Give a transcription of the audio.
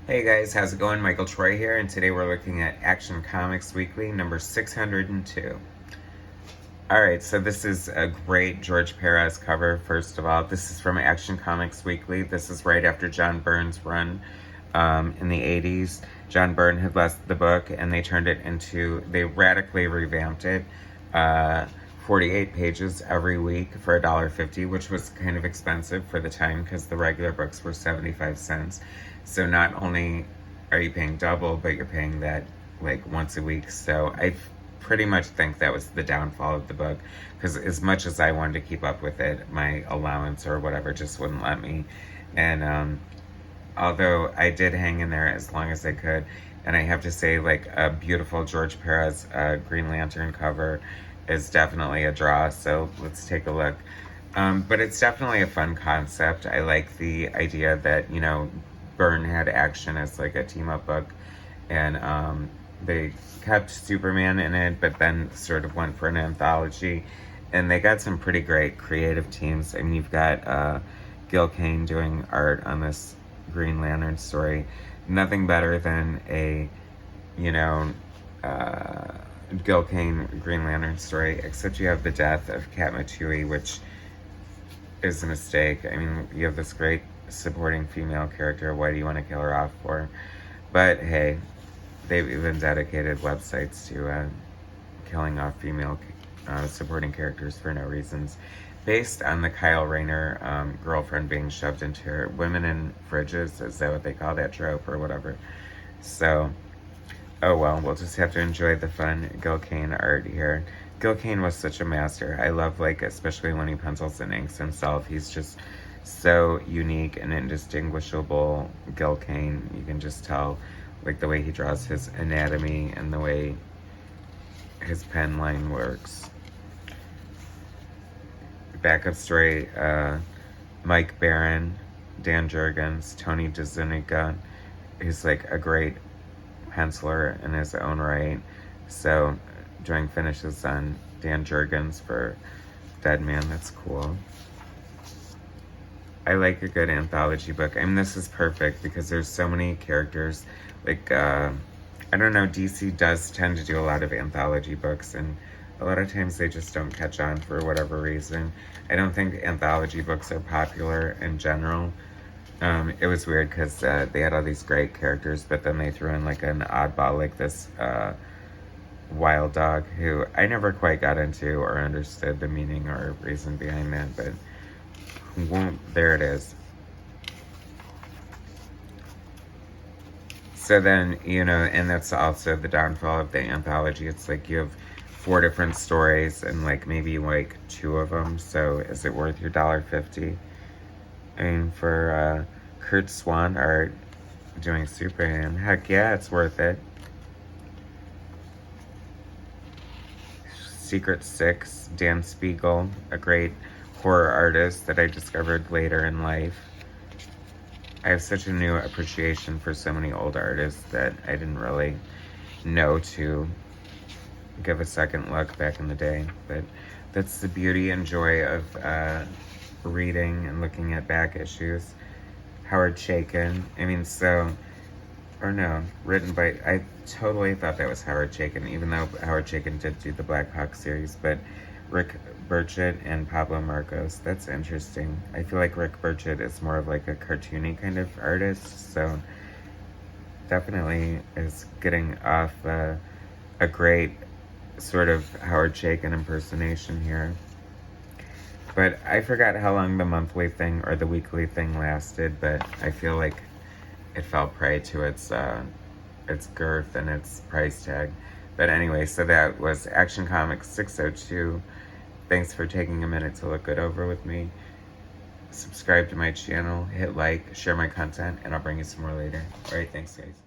Hey guys, how's it going? Michael Troy here, and today we're looking at Action Comics Weekly number 602. Alright, so this is a great George Perez cover, first of all. This is from Action Comics Weekly. This is right after John Byrne's run in the 80s. John Byrne had left the book, and they radically revamped it. 48 pages every week for $1.50, which was kind of expensive for the time because the regular books were 75 cents. So not only are you paying double, but you're paying that like once a week. So I pretty much think that was the downfall of the book, because as much as I wanted to keep up with it, my allowance or whatever just wouldn't let me. And although I did hang in there as long as I could, and I have to say, like, a beautiful George Perez Green Lantern cover is definitely a draw, so let's take a look. But it's definitely a fun concept. I like the idea that, Byrne had Action as like a team-up book, and they kept Superman in it, but then sort of went for an anthology, and they got some pretty great creative teams. I mean, you've got Gil Kane doing art on this Green Lantern story. Nothing better than a, Gil Kane Green Lantern story, except you have the death of Kat Matui, which is a mistake. I mean, you have this great supporting female character. Why do you want to kill her off for? But hey, they've even dedicated websites to killing off female supporting characters for no reasons, based on the Kyle Rayner girlfriend being shoved into her. Women in fridges, is that what they call that trope or whatever? So, oh well, we'll just have to enjoy the fun Gil Kane art here. Gil Kane was such a master. I love, like, especially when he pencils and inks himself. He's just so unique and indistinguishable. Gil Kane, you can just tell, like, the way he draws his anatomy and the way his pen line works. Backup story, Mike Barron, Dan Jurgens, Tony DeZuniga, who's like a great penciler in his own right. So doing finishes on Dan Jurgens for Dead Man, that's cool. I like a good anthology book. I mean, this is perfect because there's so many characters. Like, I don't know, DC does tend to do a lot of anthology books, and a lot of times they just don't catch on for whatever reason. I don't think anthology books are popular in general. It was weird because they had all these great characters, but then they threw in like an oddball like this Wild Dog, who I never quite got into or understood the meaning or reason behind that, but there it is. So then, and that's also the downfall of the anthology. It's like you have 4 different stories and like maybe like 2 of them. So is it worth your $1.50? I mean, for Kurt Swan art doing Superman, heck yeah, it's worth it. Secret Six, Dan Spiegel, a great horror artist that I discovered later in life. I have such a new appreciation for so many old artists that I didn't really know to give a second look back in the day. But that's the beauty and joy of reading and looking at back issues. Howard Chaykin, written by, I totally thought that was Howard Chaykin, even though Howard Chaykin did do the Black Hawk series, but Rick Burchett and Pablo Marcos, that's interesting. I feel like Rick Burchett is more of like a cartoony kind of artist, so definitely is getting off a great sort of Howard Chaykin impersonation here. But I forgot how long the monthly thing or the weekly thing lasted, but I feel like it fell prey to its girth and its price tag. But anyway, so that was Action Comics 602. Thanks for taking a minute to look it over with me. Subscribe to my channel, hit like, share my content, and I'll bring you some more later. Alright, thanks guys.